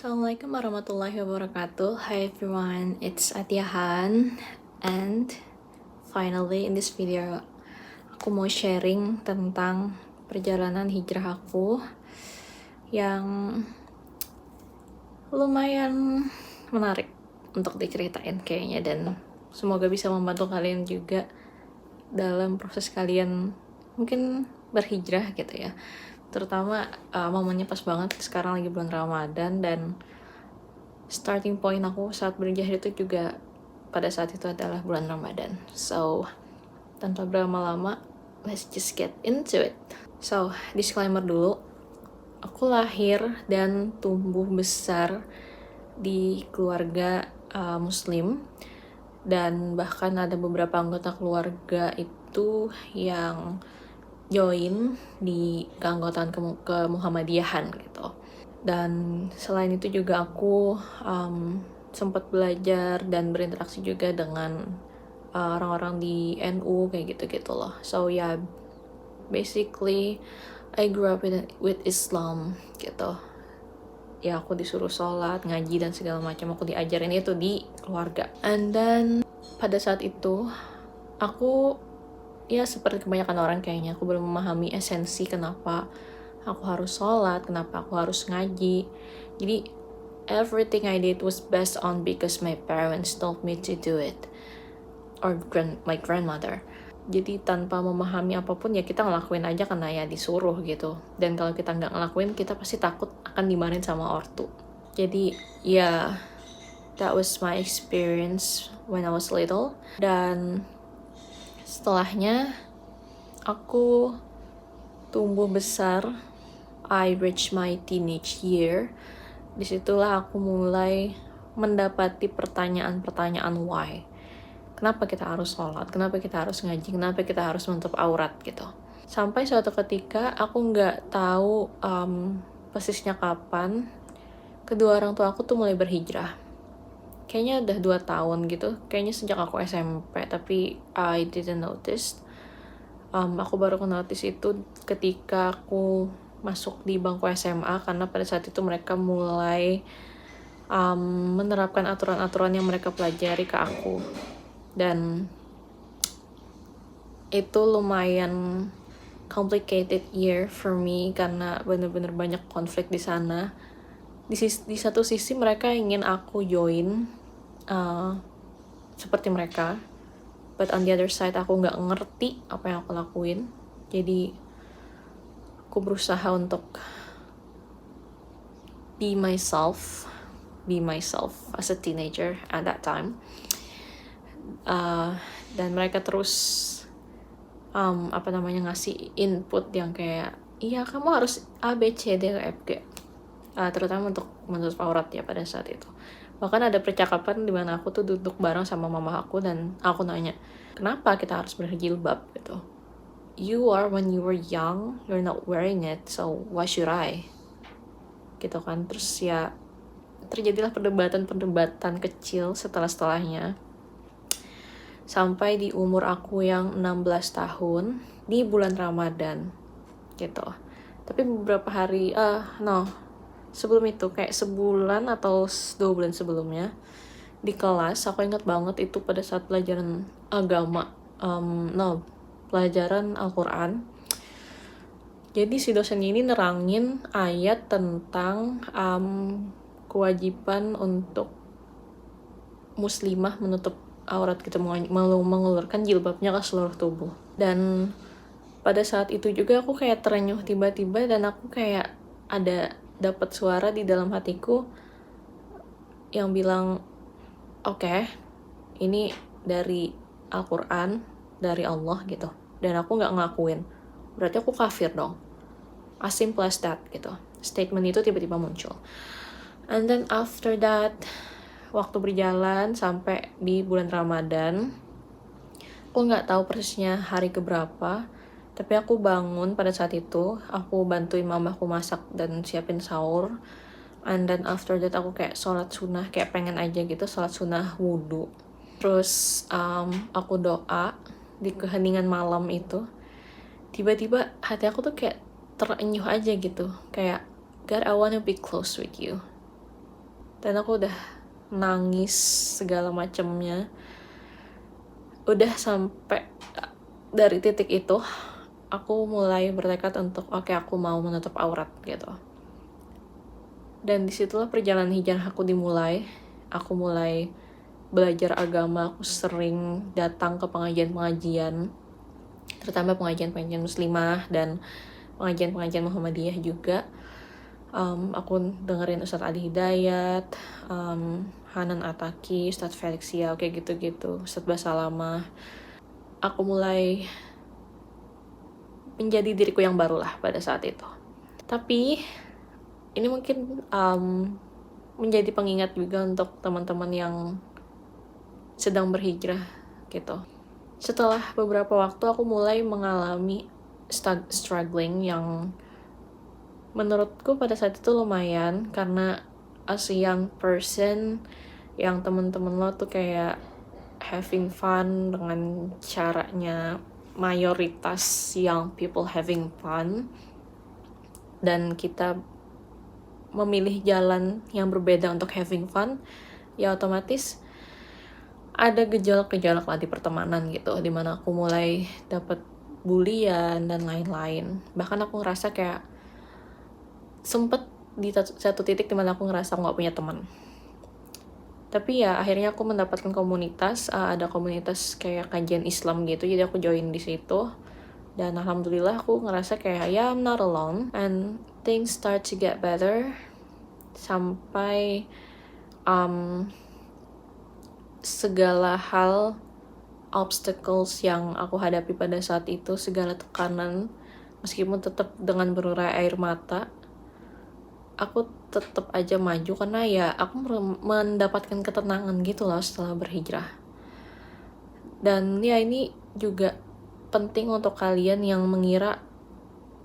Assalamualaikum warahmatullahi wabarakatuh. Hi everyone, it's Atiahan. And finally in this video aku mau sharing tentang perjalanan hijrah aku yang lumayan menarik untuk diceritain kayaknya, dan semoga bisa membantu kalian juga dalam proses kalian mungkin berhijrah gitu ya. Terutama momennya pas banget sekarang lagi bulan Ramadan, dan starting point aku saat berhijrah itu juga pada saat itu adalah bulan Ramadan. So, tanpa berlama-lama, let's just get into it. So, disclaimer dulu, aku lahir dan tumbuh besar di keluarga Muslim, dan bahkan ada beberapa anggota keluarga itu yang join di keanggotaan ke Muhammadiyahan gitu. Dan selain itu juga aku sempat belajar dan berinteraksi juga dengan orang-orang di NU kayak gitu-gitu loh. So yeah, basically I grew up with Islam gitu. Ya aku disuruh sholat, ngaji dan segala macam, aku diajarin itu di keluarga. And then pada saat itu aku ya seperti kebanyakan orang kayaknya, aku belum memahami esensi kenapa aku harus sholat, kenapa aku harus ngaji. Jadi everything I did was based on because my parents told me to do it, or my grandmother. Jadi tanpa memahami apapun ya kita ngelakuin aja karena ya disuruh gitu. Dan kalau kita nggak ngelakuin, kita pasti takut akan dimarahin sama ortu. Jadi ya that was my experience when I was little. Dan setelahnya aku tumbuh besar, I reached my teenage year. Disitulah aku mulai mendapati pertanyaan-pertanyaan why. Kenapa kita harus sholat? Kenapa kita harus ngaji? Kenapa kita harus menutup aurat gitu? Sampai suatu ketika aku nggak tahu persisnya kapan kedua orang tua aku tuh mulai berhijrah. Kayaknya udah 2 tahun gitu. Kayaknya sejak aku SMP, tapi I didn't notice. Aku baru notice itu ketika aku masuk di bangku SMA, karena pada saat itu mereka mulai menerapkan aturan-aturan yang mereka pelajari ke aku. Dan itu lumayan complicated year for me karena bener-bener banyak konflik di sana. Di satu sisi mereka ingin aku join seperti mereka, but on the other side aku nggak ngerti apa yang aku lakuin. Jadi aku berusaha untuk be myself as a teenager at that time. Dan mereka terus ngasih input yang kayak, iya kamu harus A, B, C, D, F, G, terutama untuk menutup aurat ya pada saat itu. Bahkan ada percakapan di mana aku tuh duduk bareng sama mama aku, dan aku nanya, kenapa kita harus berjilbab gitu? You are when you were young, you're not wearing it, so why should I? Gitu kan. Terus ya terjadilah perdebatan kecil setelahnya. Sampai di umur aku yang 16 tahun di bulan Ramadan gitu. Tapi beberapa hari sebelum itu, kayak sebulan atau 2 bulan sebelumnya, di kelas aku ingat banget itu pada saat pelajaran agama, pelajaran Al-Quran. Jadi si dosen ini nerangin ayat tentang kewajiban untuk muslimah menutup aurat gitu, mengulurkan jilbabnya ke seluruh tubuh. Dan pada saat itu juga aku kayak terenyuh tiba-tiba, dan aku kayak ada dapat suara di dalam hatiku yang bilang, oke, ini dari Al-Quran, dari Allah gitu, dan aku nggak ngelakuin, berarti aku kafir dong. As simple as that gitu. Statement itu tiba-tiba muncul. And then after that, waktu berjalan sampai di bulan Ramadan, aku nggak tahu persisnya hari keberapa, tapi aku bangun pada saat itu, aku bantuin mamaku masak dan siapin sahur. And then after that aku kayak sholat sunnah, kayak pengen aja gitu sholat sunnah wudhu. Terus aku doa di keheningan malam itu. Tiba-tiba hati aku tuh kayak terenyuh aja gitu, kayak God, I wanna be close with you. dan aku udah nangis segala macamnya. Udah sampai dari titik itu aku mulai bertekad untuk oke, aku mau menutup aurat gitu. Dan disitulah perjalanan hijrah aku dimulai. Aku mulai belajar agama, aku sering datang ke pengajian-pengajian, terutama pengajian-pengajian muslimah dan pengajian-pengajian Muhammadiyah juga. Aku dengerin Ustadz Ali Hidayat, Hanan Ataki, Ustadz Felix Siau, kayak gitu-gitu, Ustadz Basalamah. Aku mulai menjadi diriku yang baru lah pada saat itu. Tapi ini mungkin menjadi pengingat juga untuk teman-teman yang sedang berhijrah gitu. Setelah beberapa waktu aku mulai mengalami struggling yang menurutku pada saat itu lumayan, karena as a young person yang teman-teman lo tuh kayak having fun dengan caranya mayoritas young people having fun, dan kita memilih jalan yang berbeda untuk having fun, ya otomatis ada gejolak-gejolak lah di pertemanan gitu, dimana aku mulai dapat bulian dan lain-lain. Bahkan aku ngerasa kayak sempet di satu titik dimana aku ngerasa nggak punya teman. Tapi ya akhirnya aku mendapatkan komunitas, ada komunitas kayak kajian Islam gitu, jadi aku join di situ. Dan alhamdulillah aku ngerasa kayak ya I'm not alone, and things start to get better. Sampai segala hal, obstacles yang aku hadapi pada saat itu, segala tekanan, meskipun tetap dengan berurai air mata, aku tetap aja maju karena ya aku mendapatkan ketenangan gitu loh setelah berhijrah. Dan ya ini juga penting untuk kalian yang mengira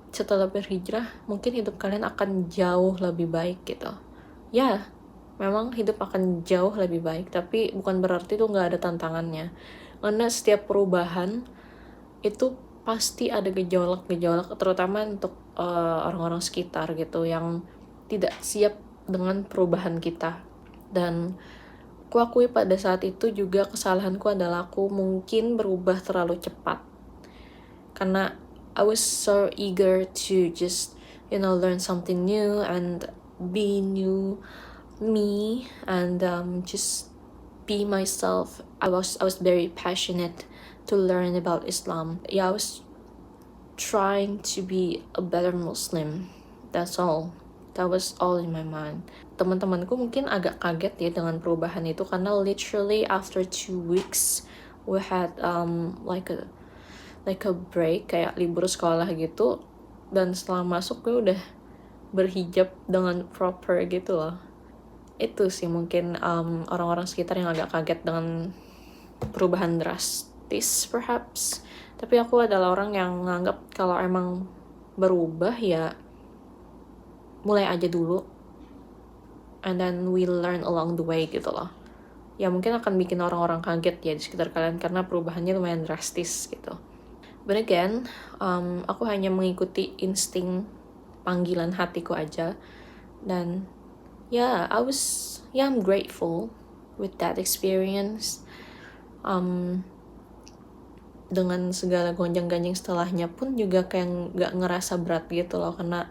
setelah berhijrah mungkin hidup kalian akan jauh lebih baik gitu. Ya, memang hidup akan jauh lebih baik, tapi bukan berarti itu nggak ada tantangannya. Karena setiap perubahan itu pasti ada gejolak-gejolak, terutama untuk orang-orang sekitar gitu yang tidak siap dengan perubahan kita. Dan aku akui pada saat itu juga kesalahanku adalah aku mungkin berubah terlalu cepat. Karena I was so eager to just learn something new and be new me, and just be myself. I was very passionate to learn about Islam. Yeah, I was trying to be a better Muslim. That's all. That was all in my mind. Teman-temanku mungkin agak kaget ya dengan perubahan itu, karena literally after 2 weeks we had like a break, kayak libur sekolah gitu, dan setelah masuk gue udah berhijab dengan proper gitu loh. Itu sih mungkin orang-orang sekitar yang agak kaget dengan perubahan drastis perhaps. Tapi aku adalah orang yang nganggap kalau emang berubah ya mulai aja dulu, and then we learn along the way gitu loh. Ya mungkin akan bikin orang-orang kaget ya di sekitar kalian karena perubahannya lumayan drastis gitu. But again, aku hanya mengikuti insting panggilan hatiku aja. Dan yeah, I'm grateful with that experience. Dengan segala gonjang-ganjing setelahnya pun juga kayak gak ngerasa berat gitu loh, karena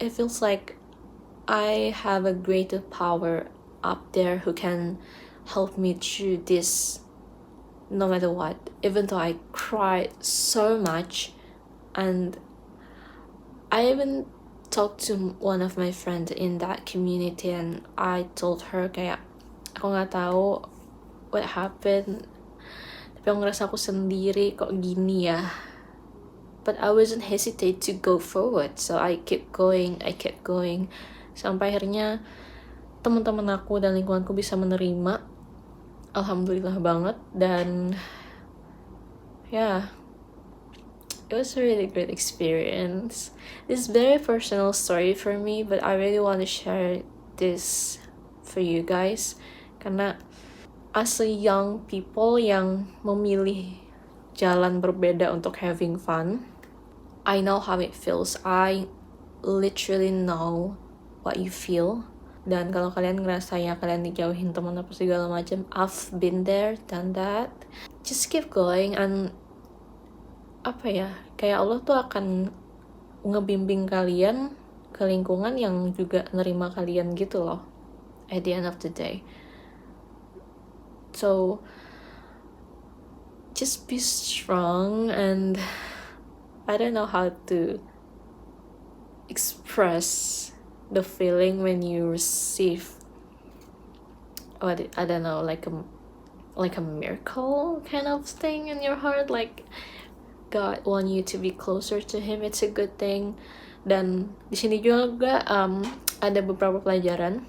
it feels like I have a greater power up there who can help me through this no matter what. Even though I cried so much, and I even talked to one of my friends in that community, and I told her kayak aku nggak tahu what happened, tapi aku ngerasa aku sendiri kok gini ya. But I wasn't hesitate to go forward, so I kept going. Sampai akhirnya teman-teman aku dan lingkunganku bisa menerima. Alhamdulillah banget. Dan yeah, it was a really great experience. This is very personal story for me, but I really want to share this for you guys. Karena as a young people yang memilih jalan berbeda untuk having fun, I know how it feels. I literally know what you feel. Dan kalau kalian ngerasa ya kalian dijauhin teman apa segala macam, I've been there, done that. Just keep going, and apa ya, kayak Allah tuh akan ngebimbing kalian ke lingkungan yang juga nerima kalian gitu loh at the end of the day. So just be strong, and I don't know how to express the feeling when you receive what I don't know, like a miracle kind of thing in your heart, like God want you to be closer to Him. It's a good thing. Dan di sini juga ada beberapa pelajaran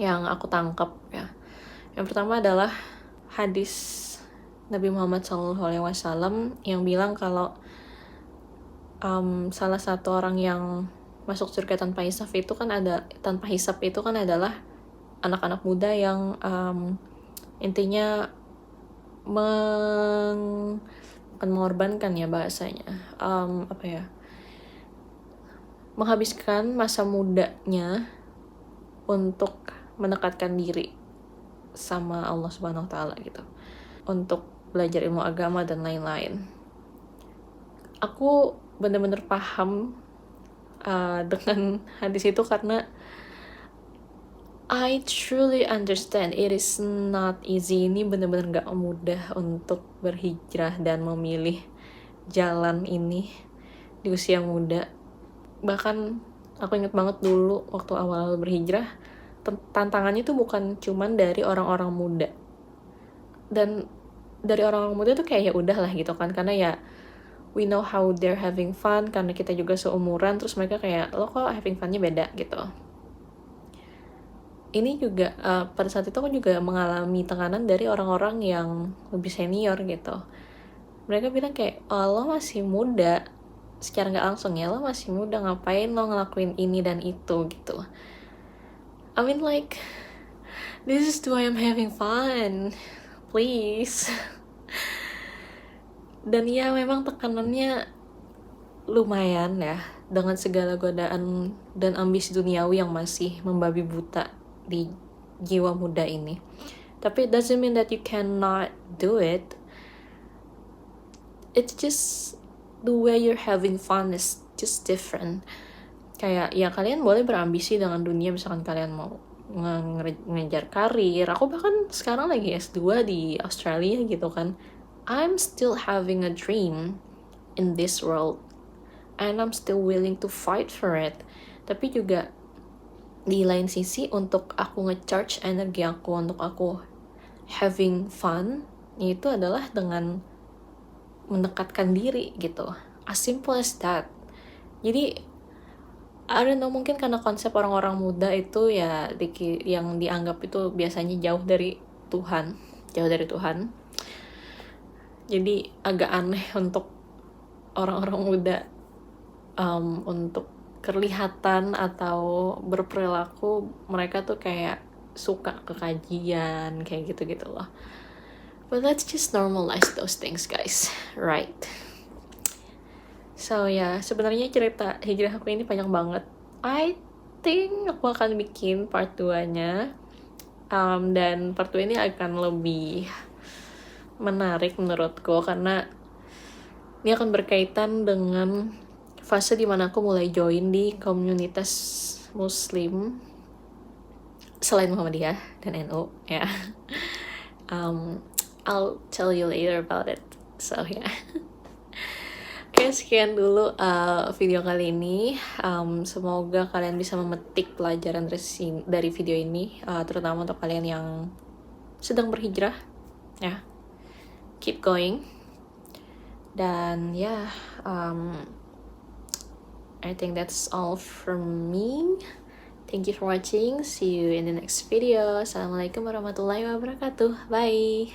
yang aku tangkap ya. Yang pertama adalah hadis Nabi Muhammad SAW yang bilang kalau salah satu orang yang masuk surga tanpa hisab itu kan adalah anak-anak muda yang intinya mengorbankan ya bahasanya, menghabiskan masa mudanya untuk mendekatkan diri sama Allah Subhanahu wa taala gitu, untuk belajar ilmu agama dan lain-lain. Aku benar-benar paham dengan hadis itu karena I truly understand it is not easy. Ini benar-benar gak mudah untuk berhijrah dan memilih jalan ini di usia muda. Bahkan aku ingat banget dulu waktu awal berhijrah, tantangannya itu bukan cuman dari orang-orang muda. Dan dari orang-orang muda tuh kayak ya udahlah gitu kan, karena ya we know how they're having fun karena kita juga seumuran, terus mereka kayak lo kok having funnya beda gitu. Ini juga pada saat itu aku juga mengalami tekanan dari orang-orang yang lebih senior gitu. Mereka bilang kayak, oh, lo masih muda, secara nggak langsung ya, lo masih muda, ngapain lo ngelakuin ini dan itu gitu. I mean like, this is why I'm having fun, please. Dan ya memang tekanannya lumayan ya, dengan segala godaan dan ambisi duniawi yang masih membabi buta di jiwa muda ini. Tapi it doesn't mean that you cannot do it. It's just the way you're having fun is just different. Kayak ya kalian boleh berambisi dengan dunia, misalkan kalian mau ngejar karir. Aku bahkan sekarang lagi S2 di Australia gitu kan. I'm still having a dream in this world, and I'm still willing to fight for it. Tapi juga di lain sisi, untuk aku nge-charge energi aku, untuk aku having fun, itu adalah dengan mendekatkan diri gitu. As simple as that. Jadi I don't know, mungkin karena konsep orang-orang muda itu ya yang dianggap itu biasanya jauh dari Tuhan. Jadi agak aneh untuk orang-orang muda untuk kelihatan atau berperilaku mereka tuh kayak suka ke kajian kayak gitu-gitu loh. But let's just normalize those things, guys, right? So ya, sebenarnya cerita hijrah aku ini panjang banget. I think aku akan bikin part 2-nya, dan part 2 ini akan lebih menarik menurutku karena ini akan berkaitan dengan fase dimana aku mulai join di komunitas Muslim selain Muhammadiyah dan NU ya. I'll tell you later about it. So ya. Oke, sekian dulu video kali ini. Semoga kalian bisa memetik pelajaran dari video ini, terutama untuk kalian yang sedang berhijrah ya. Keep going. Dan ya, I think that's all from me. Thank you for watching. See you in the next video. Assalamualaikum warahmatullahi wabarakatuh. Bye.